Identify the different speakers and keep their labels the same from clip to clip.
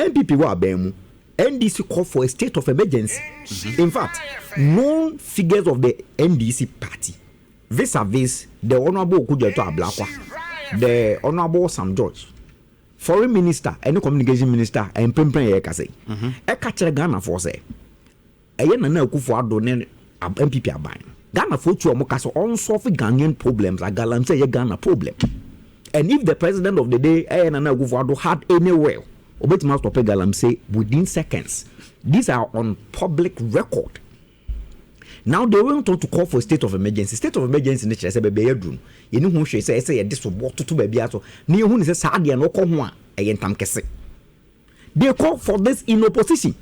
Speaker 1: NPP were bemu. NDC called for a state of emergency. In fact, known figures of the NDC party, vis-a-vis the Honorable Kujato Ablakwa, the Honorable Sam George, Foreign Minister, and Communication Minister, and Pempen Yekase, a catcher Ghana for say, a yana Kufuado MPP Abine. Ghana for two Mokaso unsolved Ghanaian problems, like Galamsey Ghana problem. And if the president of the day, Ayana Kufuado, had any will, Obet must stop Galamsey within seconds. These are on public record. Now they went on to call for a state of emergency. State of emergency in the church, bedroom. You know who she say this will walk to baby aso. Near who is a sadia no come again tam kese. They call for this in opposition.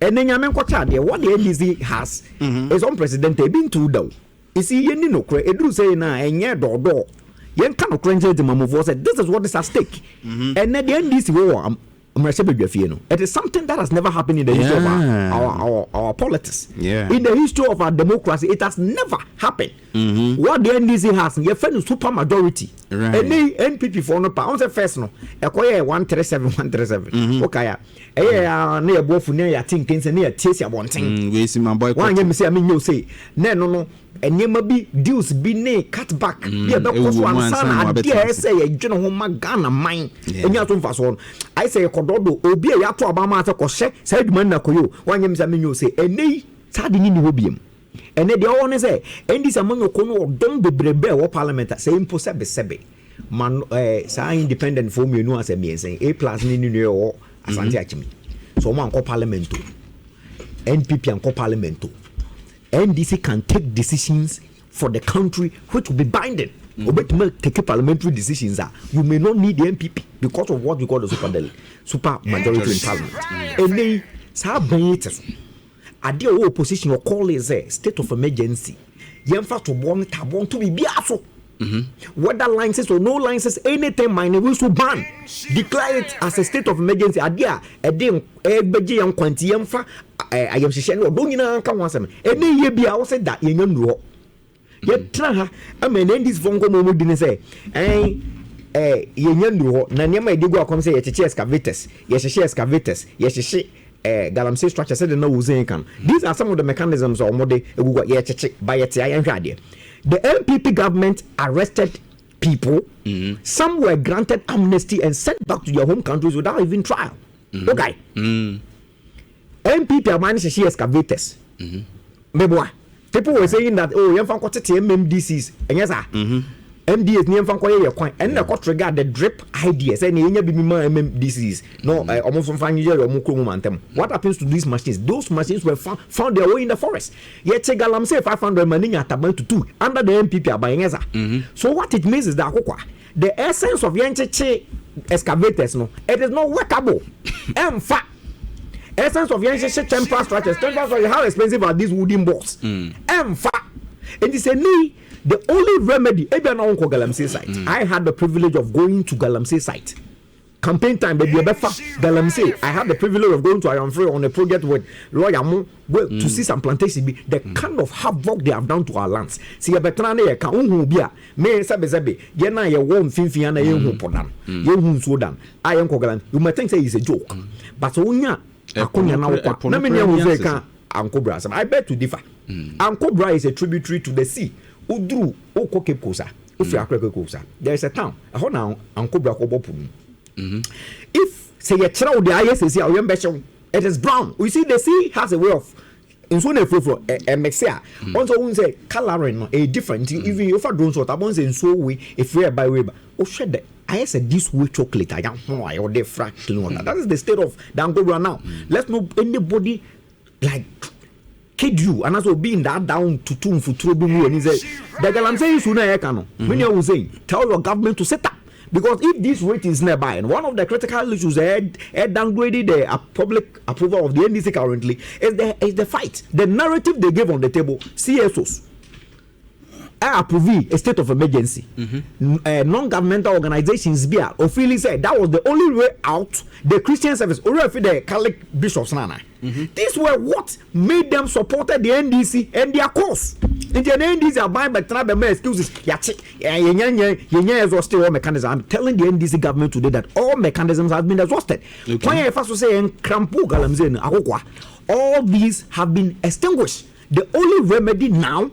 Speaker 1: And then Yamen Kocha, what the NDC has is unprecedented. Been too down. You see, you know, it do say na and yeah door. Yen cannot cringe the Mamu said this is what is at stake. And then the NDC war. It is something that has never happened in the history of our politics. In the history of our democracy, it has never happened. What the NDC has, your friend is super majority. And the NPP for no pounds first no. Acquire 137. Okay, near both near your thinkings and near Tessia wanting. We see my boy. One you say, I mean, you say, no. And you may be dues be nay cut back. Yeah, because one son, I dare say a general Magana mine. And you have to fast on. I say a Kododo, Obi, a Yato Obama, Koshe, said Manakoyo. One you mean, you say, and nay, Sardin in the Obium. And then the owner say, and this among your corner, don't be brebe or parliament, saying Posebe Sebe. Man, independent form, you know, as a me saying A plus in New York, as Antiachimi. So one co parliamento, NPP and co parliamento. NDC can take decisions for the country which will be binding. Take parliamentary decisions. You may not need the MPP because of what we call the super majority in parliament. And they say, the opposition or call is a state of emergency. Yemfa to want to be biaso. Whether licenses or no licenses, anything minor will to ban. Declare it as a state of emergency. Adia, a dim, a beji and quanti yemfa. I am saying, no, don't you know? Come on, and then you be out said that you know. Yet, I mean, this phone call didn't say, you know, Nanyama Digo come say, yes, excavators, yes, she. Galamsey structure said no can. These are some of the mechanisms or mode by a the NPP government arrested people. Some were granted amnesty and sent back to their home countries without even trial. Okay. NPP are managed to see excavators. People were saying that you found MDCs and yes, MDs near Fankoya and the court regard the drip ideas and you be MDCs. No, almost from Fanny or Mukumantem. What happens to these machines? Those machines were found their way in the forest. Yet Galamsey 500 money at about to 2 under the NPP are buying as. So what it means is that the essence of Yanche excavators, no, it is not workable. In fact, essence of Yanche temporary structures, how expensive are these wooden boards? In fact, and it's a knee. The only remedy, Galamsey site. I had the privilege of going to Galamsey site. Campaign time, baby, Galamsey. I had the privilege of going to Ironfree on a project with Lawyer Mo to see some plantation. The kind of havoc they have done to our lands. See, a betrane, a kaunhubia, may sabe, Yena, a warm finfiana, you podan, you Sudan. I am Kogalan. You might think it's a joke. But Unya, Akunya now, Uncle Bra. I beg to differ. Uncle Bra is a tributary to the sea. Udru Okoke Kosa, Ufiakre Kosa. There is a town. I hold now Uncle Bra Kobopun. If say a child the ISC or young it is brown. We see the sea has a way of in so a mixer. Also, we say coloring a different. Even if I don't sort, I won't say so we if we are by way. Oh, shed that. I said this way chocolate. I don't know. I or they fract. That is the state of Dangola now. Let's not anybody like. Kid you and also being that down to tomb for trouble and he said the Galamsey is sooner ekano. Many will say tell your government to set up because if this rate is nearby and one of the critical issues downgraded the public approval of the NDC currently is the fight, the narrative they gave on the table. CSOs approve a state of emergency. Non-governmental organizations officially said that was the only way out. The Christian service, already the Catholic bishops, these were what made them supported the NDC and their cause. And the NDC are buying back excuses. All mechanisms. I'm telling the NDC government today that all mechanisms have been exhausted. All these have been extinguished. The only remedy now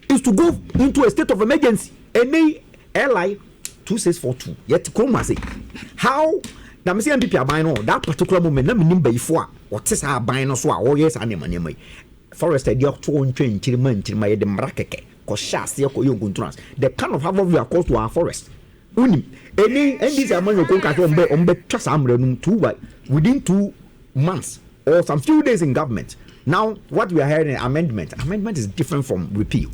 Speaker 1: is to go into a state of emergency. Any LI 2642. Yet come say how the MPP are buying that particular moment. Let me name before what is our buying us or yes, and forest idea of 2 train chilman till my demrakeke or shas the kind of havoc we are caused to our forest. Any and these are money on trust within 2 months or some few days in government. Now what we are hearing amendment is different from repeal.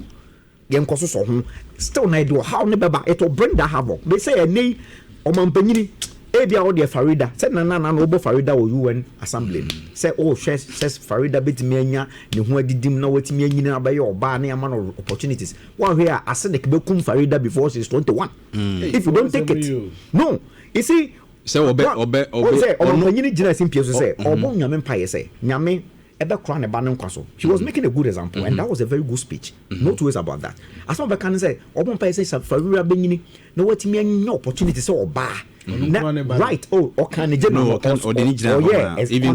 Speaker 1: Still not do how never it will bring that havoc. They say a nay or Mampany, Abia or the Farida, said Nana Noble Farida or UN Assembly. Say, oh, says Farida bit mania, you who did know what me by your barney amount of opportunities. While here, I said the Bekum Farida before she's 21. If you don't take it, no, you see, so obey, or Mampany General Simpios say, or Bon Yaman Pie say, Yame. She was making a good example, and that was a very good speech. No two ways about that. As one can say, Obon Pai says, Farira Benini, no what me no opportunities or bar. Right, oh, or can even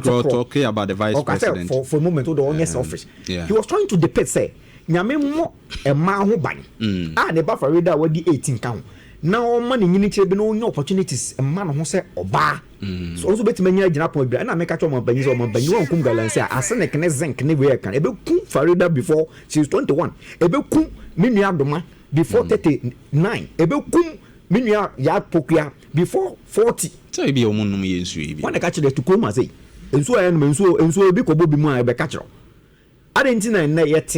Speaker 1: talking about the vice president for a moment, or the honest office. He was trying to depict, say, Yame a man bang. The Farida would be 18 count. Now, money you need to be no opportunities. A man who say Oba. So also bet many Japan and I make a choma Benny or Benny Kum Galamsey. I send a zinc never can. Ebe Kum Farida before she was 21. Ebe Kum Minia Doma before 39. Ebe Kum Minia Yard Pokia before 40.
Speaker 2: So be a woman me.
Speaker 1: When I catch the to Kuma say, and so I am and so be Kobo more a catcher. Argentina and yet.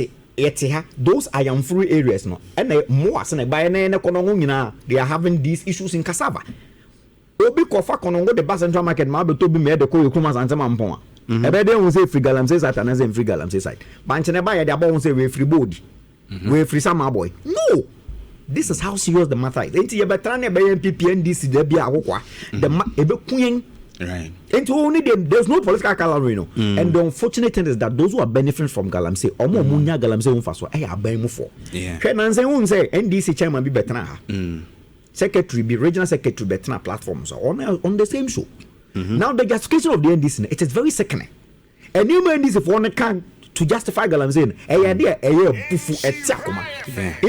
Speaker 1: Those are young free areas no and more as by an they are having these issues in cassava. Obi kofa kono the bus central market ma be to be made the ko kuma san mampon a be dem say free Galamsey side and say free Galamsey side banche ne ba ya dey about say we free body we free some boy. No, this is how serious the matter is. Enti ye betra na be NPP NDC dey bia akokwa the e be kun. Right. And only there's no political color, you know. And the unfortunate thing is that those who are benefiting from Galamsey, or more Munya Galamsey unfaso, I are buying for. Yeah. Can say NDC chairman be better secretary be regional secretary better platforms on the same show. Now the justification of the NDC, it is very sickening. And new NDC for one can to justify Galamsey, in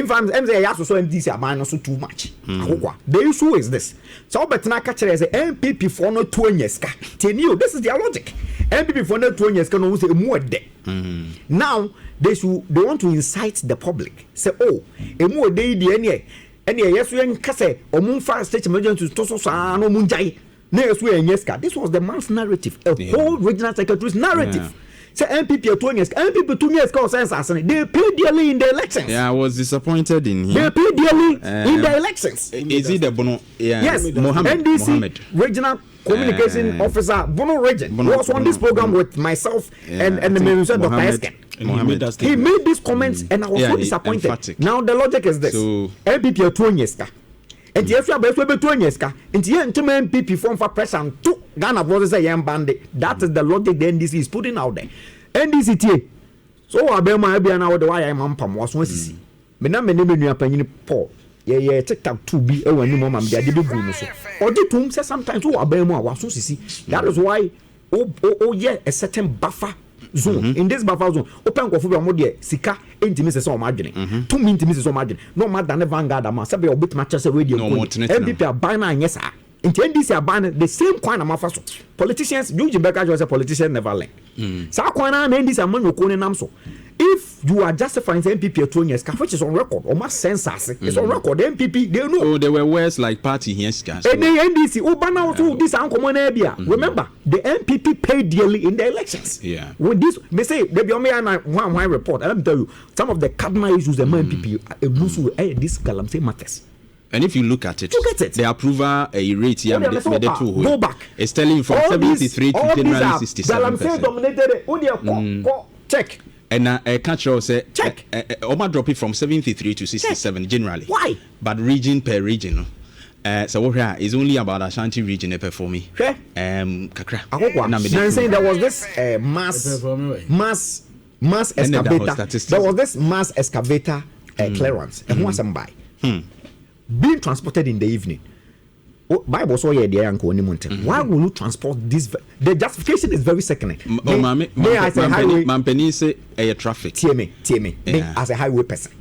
Speaker 1: fact, MZ also NDC are buying also too much. The issue is this. So better catch as a MPP for no 2 years. This is their logic. MPP for no 2 years can almost say more day. Now they want to incite the public. Say, oh, a more day the any yes we case or moon fire state emergency to so no munjai. Next we this was the man's narrative, whole regional secretary's narrative. Yeah. Say MPP 2 years, MPP 2 years cause sense. They pay dearly in the elections.
Speaker 2: Yeah, I was disappointed in him.
Speaker 1: They pay dearly in the elections.
Speaker 2: Is it the Bono? Yeah.
Speaker 1: Yes, NDC regional communication officer Bono Region was on this program with myself and the minister Dr. Esken. He made these comments and I was so disappointed. Emphatic. Now the logic is this: so, MPP 2 years. And yes, we are best 2 years. And here, MPP form for pressure to Ghana was a young bandit. That is the logic the NDC is putting out there. NDC, so I bear my idea now. The why I'm on Pam was one see. Me na me name new opinion Paul. Yeah, take up to be a one mom. They are the big so. Or the tomb says sometimes who are bear more was so see. That is why yeah, a certain buffer zone. In this buffer zone, open for more there. Sika intimacy so margin. 2 intimacy so margin. No more than a vanguard amount. Sabi obit matches a radio. MPP are buying yes sir. In NDC are buying the same kind of mafaso. Politicians, George Becker was a politician never learn. So Kwana and NDC are man who call namso. If you are justifying MPP 2 years, which is on record, or must census, it's on record. The MPP, they know.
Speaker 2: Oh, there were words like party here,
Speaker 1: and the NDC, Obana also this uncommon area. Remember, the MPP paid dearly in the elections.
Speaker 2: Yeah.
Speaker 1: With this, they say they be on me and one report. Let me tell you, some of the cardinal issues the MPP this Galamsey matters.
Speaker 2: And if you look at it, the approval rate here,
Speaker 1: go back.
Speaker 2: It's telling from 73 to 67%.
Speaker 1: Galamsey dominated. Check.
Speaker 2: And catch us say
Speaker 1: check.
Speaker 2: Oma drop it from 73 to 67 generally.
Speaker 1: Why?
Speaker 2: But region per region. So what here is only about Ashanti region performing. Kakra.
Speaker 1: I'm saying there was this mass excavator. There was this mass excavator clearance. And who was some by being transported in the evening. Bible so yeah the uncle why will you transport this? The justification is very sickening. I say highway
Speaker 2: Mampeni say traffic.
Speaker 1: TMA. As a highway person.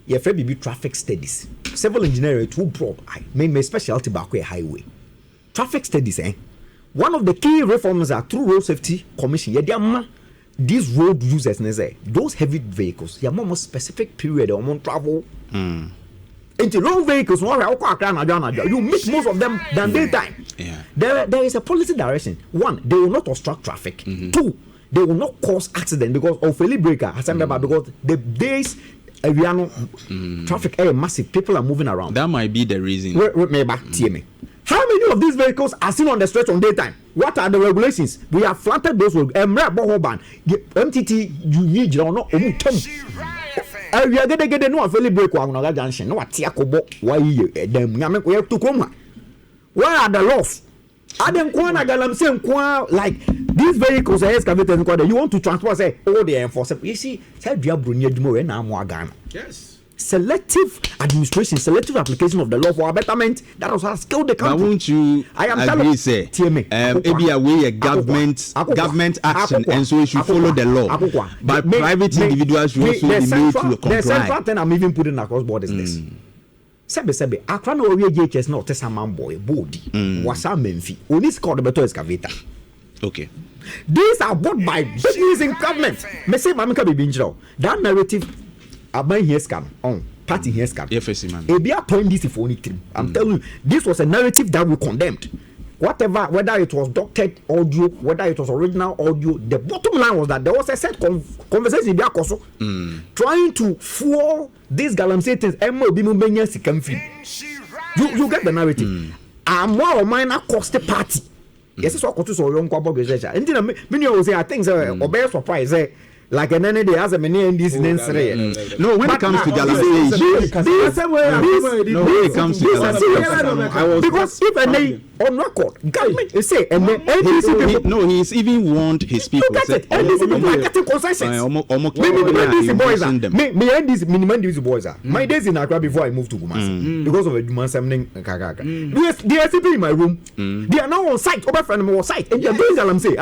Speaker 1: Yeah, for BB traffic studies. Civil engineering too broad. I my specialty back highway. Traffic studies, one of the key reforms are through Road Safety Commission. Yeah, these road users, those heavy vehicles, yeah, more specific period on travel. Into long vehicles, you meet most of them than daytime.
Speaker 2: Yeah.
Speaker 1: There is a policy direction. One, they will not obstruct traffic. Two, they will not cause accident because of a breaker. Because the days traffic are massive, people are moving around.
Speaker 2: That might be the reason.
Speaker 1: How many of these vehicles are seen on the street on daytime? What are the regulations? We have flattened those MTT, you need or not. We are getting no fairly break on another junction. No, why you them? We have to come. Where are the laws? I don't Galamsey like these vehicles are excavated. You want to transport, say, oh, they enforce it. You see,
Speaker 2: yes.
Speaker 1: Selective administration, selective application of the law for a betterment. That was how skilled the country.
Speaker 2: But won't you agree, say, maybe a way a government action, and so we should follow the law. But private individuals should also be made to comply.
Speaker 1: The central thing I'm even putting across board is this. Sebe, Akra no we JHS no tesa man boy body. Wasa menfi. Only score the better excavator.
Speaker 2: Okay.
Speaker 1: These are bought by business in government. Me say mamika be binjro. That narrative Aban here scam on party here scam.
Speaker 2: FSC man.
Speaker 1: Ebia point this if only three. I'm telling you, this was a narrative that we condemned. Whatever, whether it was doctored audio, whether it was original audio, the bottom line was that there was a set conversation in Biakoso trying to fool these Galamsey things. You get the narrative. I'm more or minor cost the party. Yes, it's all to so young couple. And then many will say, I think so, or bear surprise. Like an NDC has a many NDC.
Speaker 2: No, when it comes to Galamsey, when it comes to Galamsey,
Speaker 1: because if any on record, government is say, and then NDC people.
Speaker 2: No, he's even warned his people.
Speaker 1: NDC people are getting concessions. NDC boys are. Me NDC boys are. My days in Accra before I moved to Kumasi because of a Dumansam. They are sitting in my room. They are now on site. Over friend on site, and they are doing Galamsey.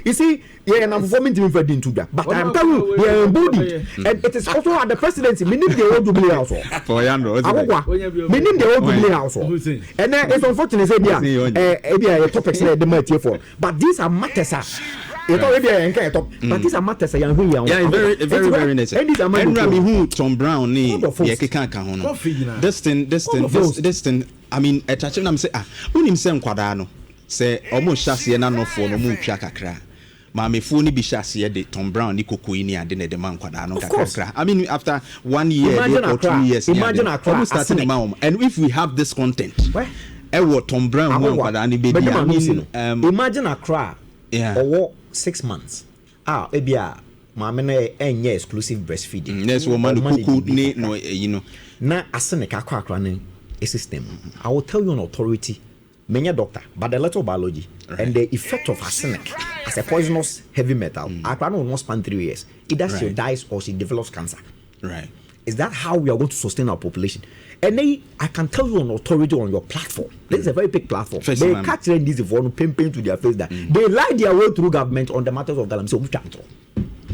Speaker 1: You see, yeah, and I'm performing to him into that. But I'm telling you, they are embodied, and it is also at the presidency. We need the old Jubilee house. We need the old Jubilee house. And then it's unfortunate, say, yeah, topics that they might for. But these are matters. But these are matters. Yeah,
Speaker 2: very necessary. And who Tom Brown ni this thing. I mean, a touch of them say, who himself Quadano say almost chassis and no for no moon chakra. Mammy Funi Bishasi de Tom Brown, Nico Queenie, and then the man Quadano. I mean, after 1 year or 2 years,
Speaker 1: imagine a crowd
Speaker 2: starting a mom. And if we have this content, Tom Brown,
Speaker 1: imagine a crowd or 6 months. Ebia, Mamma, and exclusive breastfeeding.
Speaker 2: Yes, woman who could no, you know.
Speaker 1: Na arsenic crack running a system. I will tell you an authority. Many doctor, but the letter of biology and the effect of arsenic as a poisonous heavy metal. Akra will not span 3 years. Either she dies or she develops cancer.
Speaker 2: Right.
Speaker 1: Is that how we are going to sustain our population? And then I can tell you an authority on your platform. This is a very big platform. They catch this for pain to their face that they lie their way through government on the matters of Galamsey.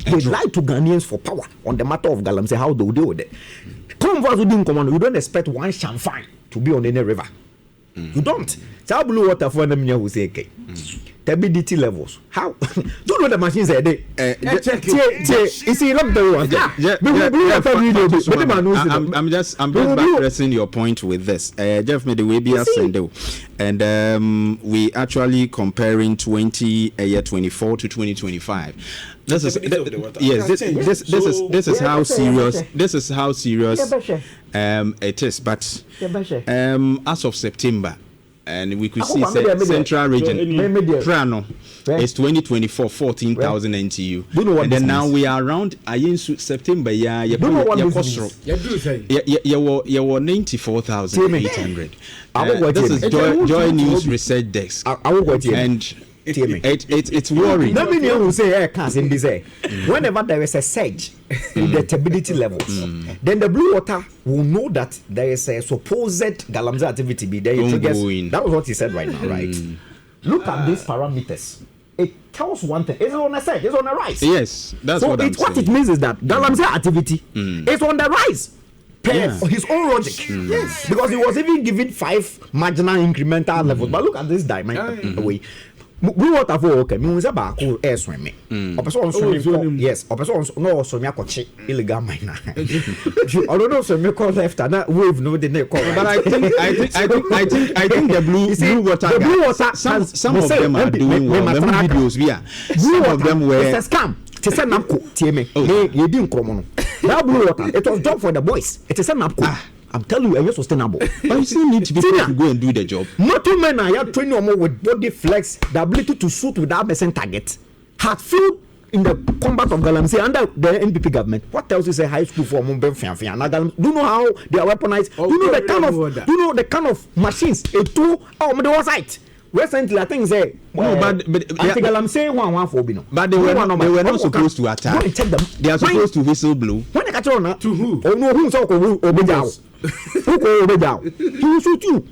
Speaker 1: They lie to Ghanaians for power on the matter of Galamsey. How do we deal with it? Come for us within command. You don't expect one champagne to be on any river. You don't. Tell blue water for them who say okay. TBDT levels. How? Don't know the machines are there. You see, not the one.
Speaker 2: I'm just pressing your point with this. Jeff made the way be and we actually comparing 2024 to 2025. This is how serious it is. But as of September, and we could see central region Prano is 2024 14,000 NTU, and then now we are around September you 94,800. This is Joy News Research Desk, and it's worrying.
Speaker 1: Who say whenever there is a surge in the turbidity levels, then the blue water will know that there is a supposed Galamsey activity be there. That was what he said right now, right? Look at these parameters. It tells one thing. It's on a surge. It's on a rise.
Speaker 2: Yes, that's what I'm saying.
Speaker 1: What it means is that Galamsey activity is on the rise. His own logic. Yes, because he was even given 5 marginal incremental levels. But look at this dimension way. Blue water for okay. Me say ba ko air swimming. Person swimming. Yes, person no swimming akoche illegal mine. Although swimming call left and wave no dey call.
Speaker 2: But I think the blue water some of them are doing well. Them videos some of them were
Speaker 1: it's a scam. It's a napko tie me. You didn't come on. That blue water it was job for the boys. It is a napko. I'm telling you, it's sustainable.
Speaker 2: But you still need to be able to go and do the job.
Speaker 1: Not too many are training with body flex, the ability to shoot without missing target. Had failed in the combat of Galamsey under the NPP government. What else is a high school for Mumbai Fianfian? Do you know how they are weaponized? Do you know the kind of machines? A two on the one side. Recently, I think say but Galamsey one for Bino.
Speaker 2: But they were not supposed to attack. They are supposed to whistle blow.
Speaker 1: When they catch on to who? Oh no, who's Obejao? Who go Obejao? He will shoot you.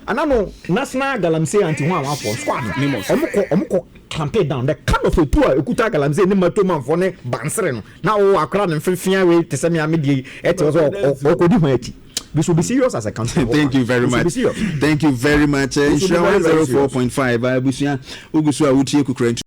Speaker 1: And I know National Galamsey anti one for squad. Omuko campaign down. The kind of a tour Okuta Galamsey ni matoma for ne bansere. Now Accra and Fifian way to send me a media. It was all we should be serious as a country.
Speaker 2: Thank you very much. Thank you very much. 04.5.